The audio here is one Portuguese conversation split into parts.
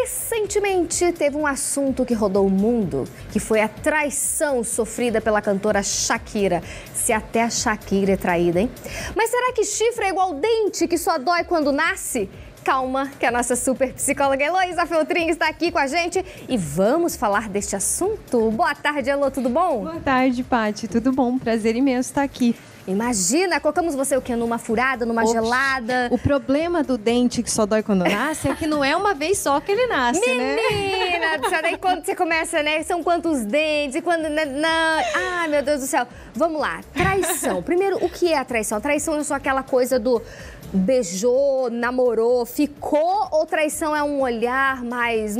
Recentemente teve um assunto que rodou o mundo, que foi a traição sofrida pela cantora Shakira. Se até a Shakira é traída, hein? Mas será que chifre é igual dente que só dói quando nasce? Calma, que a nossa super psicóloga Heloísa Feltrin está aqui com a gente e vamos falar deste assunto. Boa tarde, Elô, tudo bom? Boa tarde, Paty, tudo bom? Prazer imenso estar aqui. Imagina, colocamos você o quê? Numa furada, numa gelada? O problema do dente que só dói quando nasce é que não é uma vez só que ele nasce, né? Menina, daí quando você começa, né? São quantos dentes? E quando... Ai, meu Deus do céu. Vamos lá, traição. Primeiro, o que é a traição? A traição é só aquela coisa do beijou, namorou, ficou, ou traição é um olhar mais,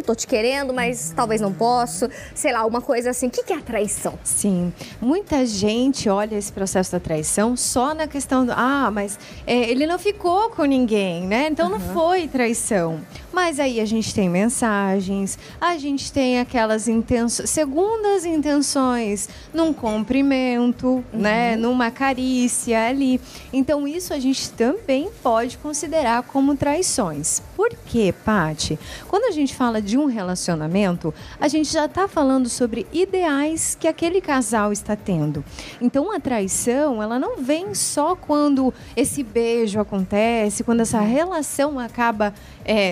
tô te querendo, mas talvez não posso, sei lá, uma coisa assim. O que é a traição? Sim, muita gente olha esse processo da traição só na questão do, mas ele não ficou com ninguém, né? Então não foi traição. Mas aí a gente tem mensagens, a gente tem aquelas segundas intenções num cumprimento, né? Numa carícia ali. Então isso a gente também pode considerar como traições. Por quê, Paty? Quando a gente fala de um relacionamento, a gente já está falando sobre ideais que aquele casal está tendo. Então a traição, ela não vem só quando esse beijo acontece, quando essa relação acaba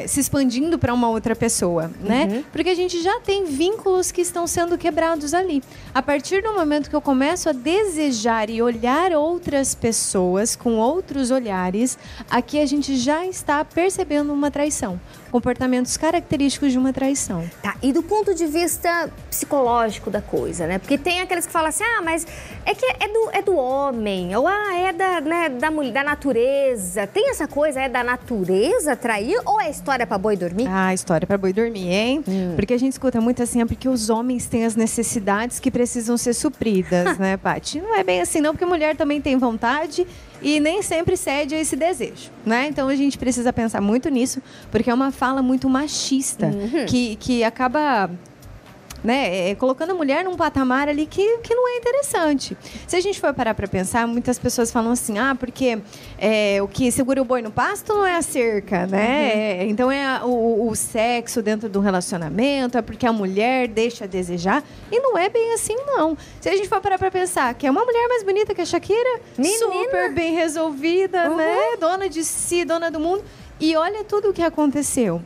se expandindo para uma outra pessoa, né? Porque a gente já tem vínculos que estão sendo quebrados ali. A partir do momento que eu começo a desejar e olhar outras pessoas com outros olhares, aqui a gente já está percebendo uma traição. Comportamentos característicos de uma traição. Tá, e do ponto de vista psicológico da coisa, né? Porque tem aqueles que falam assim, mas é que é do homem, ou é da mulher, da natureza. Tem essa coisa, é da natureza trair, ou é história pra boi dormir? História pra boi dormir, hein? Porque a gente escuta muito assim, porque os homens têm as necessidades que precisam ser supridas, né, Paty? Não é bem assim não, porque mulher também tem vontade e nem sempre cede a esse desejo, né? Então a gente precisa pensar muito nisso, porque é uma fala muito machista, que acaba, né, colocando a mulher num patamar ali que não é interessante. Se a gente for parar para pensar, muitas pessoas falam assim, porque o que segura o boi no pasto não é a cerca, né? Então é o sexo dentro do relacionamento, é porque a mulher deixa a desejar, e não é bem assim, não. Se a gente for parar para pensar que é uma mulher mais bonita que a Shakira, super bem resolvida, né? Dona de si, dona do mundo, e olha tudo o que aconteceu.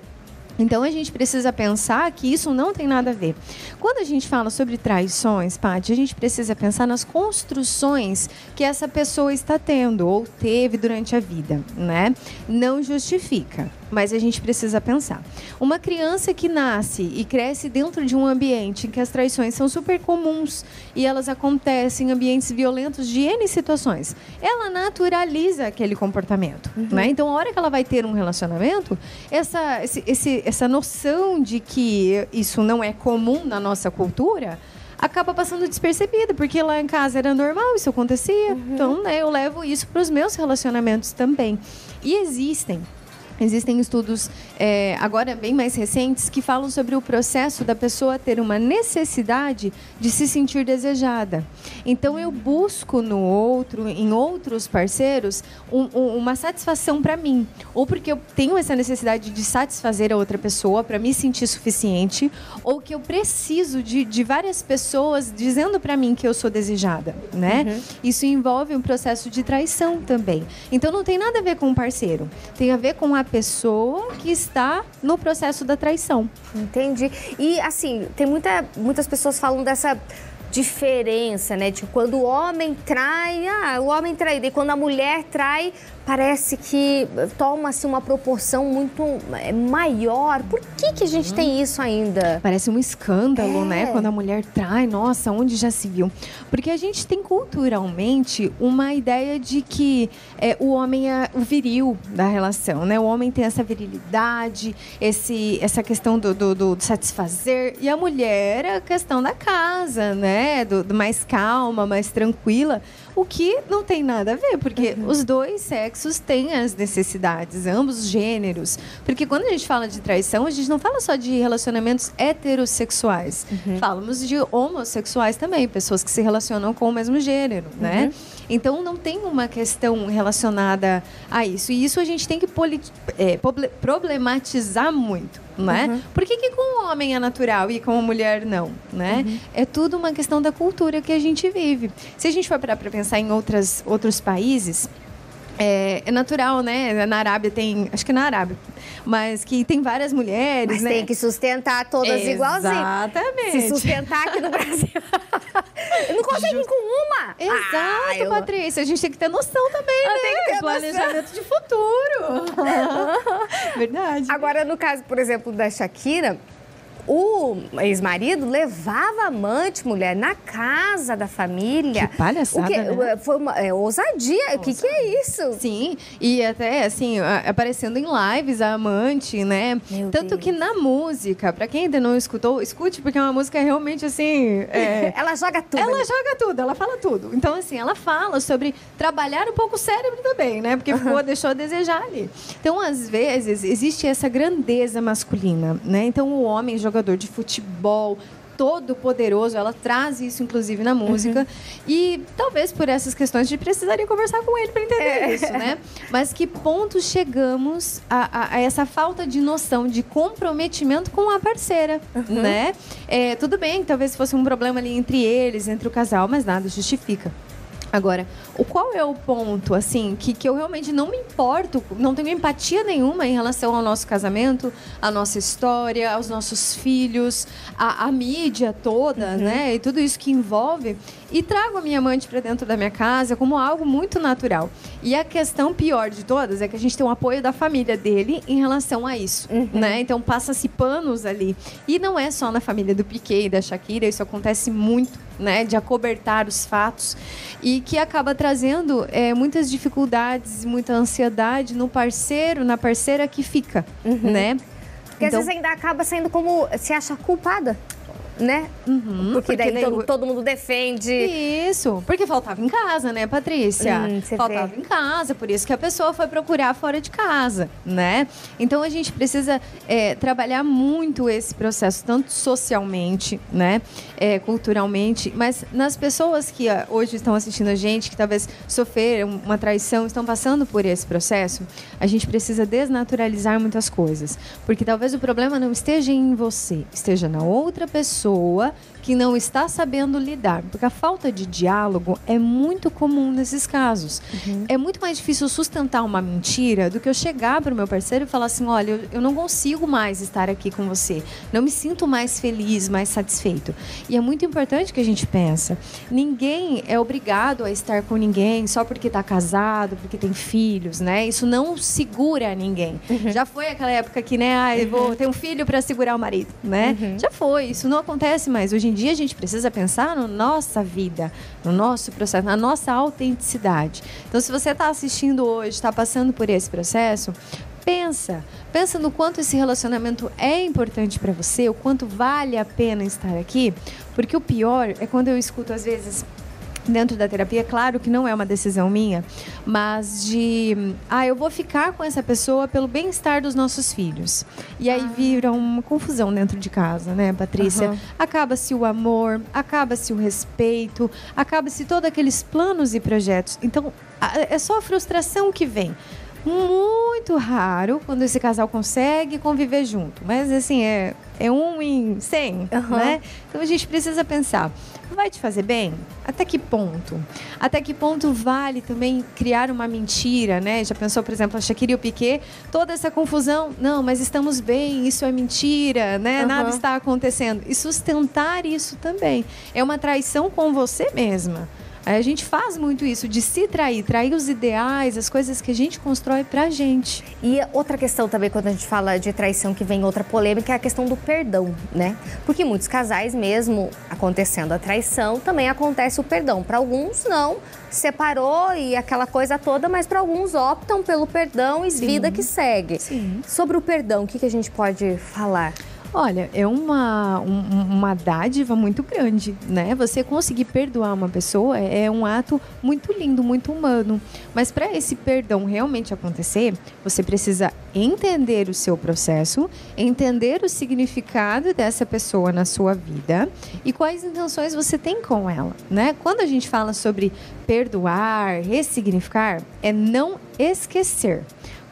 Então, a gente precisa pensar que isso não tem nada a ver. Quando a gente fala sobre traições, Paty, a gente precisa pensar nas construções que essa pessoa está tendo ou teve durante a vida, né? Não justifica, mas a gente precisa pensar. Uma criança que nasce e cresce dentro de um ambiente em que as traições são super comuns e elas acontecem em ambientes violentos de N situações, ela naturaliza aquele comportamento, né? Então, a hora que ela vai ter um relacionamento, essa noção de que isso não é comum na nossa cultura acaba passando despercebida, porque lá em casa era normal, isso acontecia. Então, né, eu levo isso para os meus relacionamentos também. E existem estudos, agora bem mais recentes, que falam sobre o processo da pessoa ter uma necessidade de se sentir desejada. Então, eu busco no outro, em outros parceiros, uma satisfação para mim. Ou porque eu tenho essa necessidade de satisfazer a outra pessoa para me sentir suficiente, ou que eu preciso de várias pessoas dizendo para mim que eu sou desejada, né? Isso envolve um processo de traição também. Então, não tem nada a ver com o parceiro. Tem a ver com a pessoa que está no processo da traição. Entendi. E, assim, tem muitas pessoas falam dessa diferença, né? Tipo, quando o homem trai, o homem trai. E quando a mulher trai, parece que toma-se uma proporção muito maior. Por que a gente tem isso ainda? Parece um escândalo, né? Quando a mulher trai, nossa, onde já se viu? Porque a gente tem culturalmente uma ideia de que o homem é o viril da relação, né? O homem tem essa virilidade, essa questão do satisfazer, e a mulher é a questão da casa, né? Do mais calma, mais tranquila. O que não tem nada a ver, porque os dois sexos têm as necessidades, ambos os gêneros. Porque quando a gente fala de traição, a gente não fala só de relacionamentos heterossexuais. Falamos de homossexuais também, pessoas que se relacionam com o mesmo gênero, né? Então, não tem uma questão relacionada a isso. E isso a gente tem que problematizar muito. né? Por que com o homem é natural e com a mulher não, né? É tudo uma questão da cultura que a gente vive. Se a gente for parar para pensar em outros países, é natural, né? Na Arábia tem... Acho que na Arábia. Mas que tem várias mulheres, mas né? tem que sustentar todas igualzinho. Exatamente. Se sustentar aqui no Brasil. Não consegue com uma. Exato, Patrícia. A gente tem que ter noção também, né? Tem que ter planejamento de futuro. Verdade. Agora, no caso, por exemplo, da Shakira... O ex-marido levava a amante, mulher, na casa da família. Que palhaçada, né? Foi uma ousadia. O que é isso? Sim, e até, assim, aparecendo em lives a amante, né? Meu Tanto Deus. que na música, pra quem ainda não escutou, escute, porque é uma música realmente, assim... Ela joga tudo. Ela joga tudo, ela fala tudo. Então, assim, ela fala sobre trabalhar um pouco o cérebro também, né? Porque deixou a desejar ali. Então, às vezes, existe essa grandeza masculina, né? Então, o homem jogador de futebol, todo poderoso, ela traz isso inclusive na música e talvez por essas questões a gente precisaria conversar com ele para entender isso, né? Mas que ponto chegamos a essa falta de noção, de comprometimento com a parceira, né? Tudo bem, talvez fosse um problema ali entre eles, entre o casal, mas nada justifica. Agora, qual é o ponto, assim, que eu realmente não me importo, não tenho empatia nenhuma em relação ao nosso casamento, à nossa história, aos nossos filhos, à mídia toda, né? E tudo isso que envolve. E trago a minha amante para dentro da minha casa como algo muito natural. E a questão pior de todas é que a gente tem o apoio da família dele em relação a isso, né? Então, passa-se panos ali. E não é só na família do Piquet e da Shakira, isso acontece muito, né? De acobertar os fatos. E que acaba trazendo muitas dificuldades, muita ansiedade no parceiro, na parceira que fica, né? Porque então... às vezes ainda acaba sendo como se acha culpada. Né? Porque daí todo mundo defende. Isso, porque faltava em casa, né, Patrícia? Faltava em casa, por isso que a pessoa foi procurar fora de casa, né? Então a gente precisa trabalhar muito esse processo, tanto socialmente, né, culturalmente, mas nas pessoas que hoje estão assistindo a gente, que talvez sofreram uma traição, estão passando por esse processo, a gente precisa desnaturalizar muitas coisas, porque talvez o problema não esteja em você, esteja na outra pessoa que não está sabendo lidar, porque a falta de diálogo é muito comum nesses casos. É muito mais difícil sustentar uma mentira do que eu chegar para o meu parceiro e falar assim, olha, eu não consigo mais estar aqui com você, não me sinto mais feliz, mais satisfeito. E é muito importante que a gente pensa, ninguém é obrigado a estar com ninguém só porque está casado, porque tem filhos, né? Isso não segura ninguém. Já foi aquela época que, né, eu vou ter um filho para segurar o marido, né? Já foi, isso não acontece mais. Hoje em dia a gente precisa pensar na nossa vida, no nosso processo, na nossa autenticidade. Então, se você está assistindo hoje, está passando por esse processo, pensa no quanto esse relacionamento é importante para você, o quanto vale a pena estar aqui, porque o pior é quando eu escuto às vezes dentro da terapia, claro que não é uma decisão minha, mas eu vou ficar com essa pessoa pelo bem-estar dos nossos filhos. E aí vira uma confusão dentro de casa, né, Patrícia? Acaba-se o amor, acaba-se o respeito, acaba-se todos aqueles planos e projetos. Então, é só a frustração que vem. Muito raro quando esse casal consegue conviver junto. Mas, assim, é 1 em 100, né? Então, a gente precisa pensar, vai te fazer bem? Até que ponto? Até que ponto vale também criar uma mentira, né? Já pensou, por exemplo, a Shakira e o Piquet, toda essa confusão, não, mas estamos bem, isso é mentira, né? Nada está acontecendo. E sustentar isso também. É uma traição com você mesma. A gente faz muito isso, de se trair os ideais, as coisas que a gente constrói pra gente. E outra questão também, quando a gente fala de traição, que vem outra polêmica, é a questão do perdão, né? Porque muitos casais, mesmo acontecendo a traição, também acontece o perdão. Para alguns, não, separou e aquela coisa toda, mas para alguns optam pelo perdão e vida que segue. Sobre o perdão, o que a gente pode falar? Olha, é uma dádiva muito grande, né? Você conseguir perdoar uma pessoa é um ato muito lindo, muito humano. Mas para esse perdão realmente acontecer, você precisa entender o seu processo, entender o significado dessa pessoa na sua vida e quais intenções você tem com ela, né? Quando a gente fala sobre perdoar, ressignificar, é não esquecer.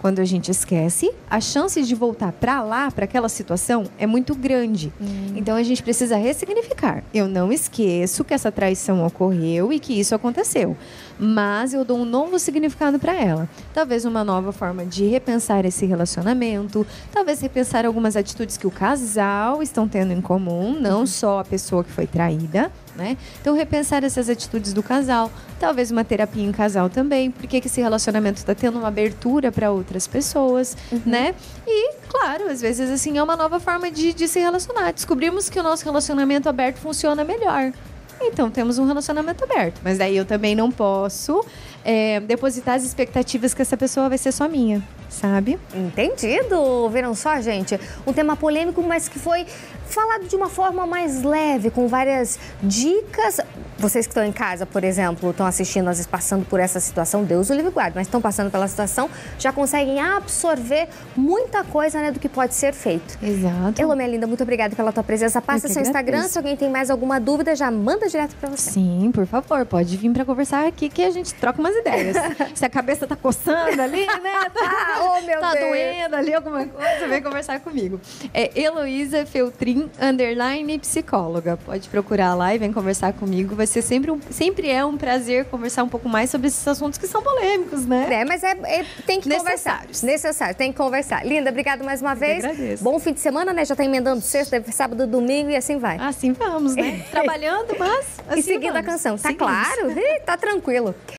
Quando a gente esquece, a chance de voltar para lá, para aquela situação, é muito grande. Então a gente precisa ressignificar. Eu não esqueço que essa traição ocorreu e que isso aconteceu, mas eu dou um novo significado para ela. Talvez uma nova forma de repensar esse relacionamento, talvez repensar algumas atitudes que o casal estão tendo em comum, não só a pessoa que foi traída, né? Então, repensar essas atitudes do casal, talvez uma terapia em casal também, porque que esse relacionamento está tendo uma abertura para outras pessoas, né? E, claro, às vezes, assim, é uma nova forma de se relacionar. Descobrimos que o nosso relacionamento aberto funciona melhor. Então, temos um relacionamento aberto. Mas daí eu também não posso depositar as expectativas que essa pessoa vai ser só minha, sabe? Entendido. Viram só, gente? Um tema polêmico, mas que foi falado de uma forma mais leve, com várias dicas. Vocês que estão em casa, por exemplo, estão assistindo, às vezes passando por essa situação, Deus o livre e guarde, mas estão passando pela situação, já conseguem absorver muita coisa, né, do que pode ser feito. Exato. Elô, minha linda, muito obrigada pela tua presença. Passa seu Instagram, se alguém tem mais alguma dúvida, já manda direto pra você. Sim, por favor, pode vir pra conversar aqui que a gente troca umas ideias. Se a cabeça tá coçando ali, né? Oh, meu tá Deus. doendo ali alguma coisa, vem conversar comigo. É Heloísa Feltrin, _psicóloga. Pode procurar lá e vem conversar comigo. Vai ser sempre é um prazer conversar um pouco mais sobre esses assuntos que são polêmicos, né? Mas tem que conversar. Necessário, tem que conversar. Linda, obrigada mais uma vez. Agradeço. Bom fim de semana, né? Já tá emendando sexta, sábado, domingo e assim vai. Assim vamos, né? Trabalhando, mas assim e seguindo vamos. a canção. Tá Seguimos. claro? Tá tranquilo.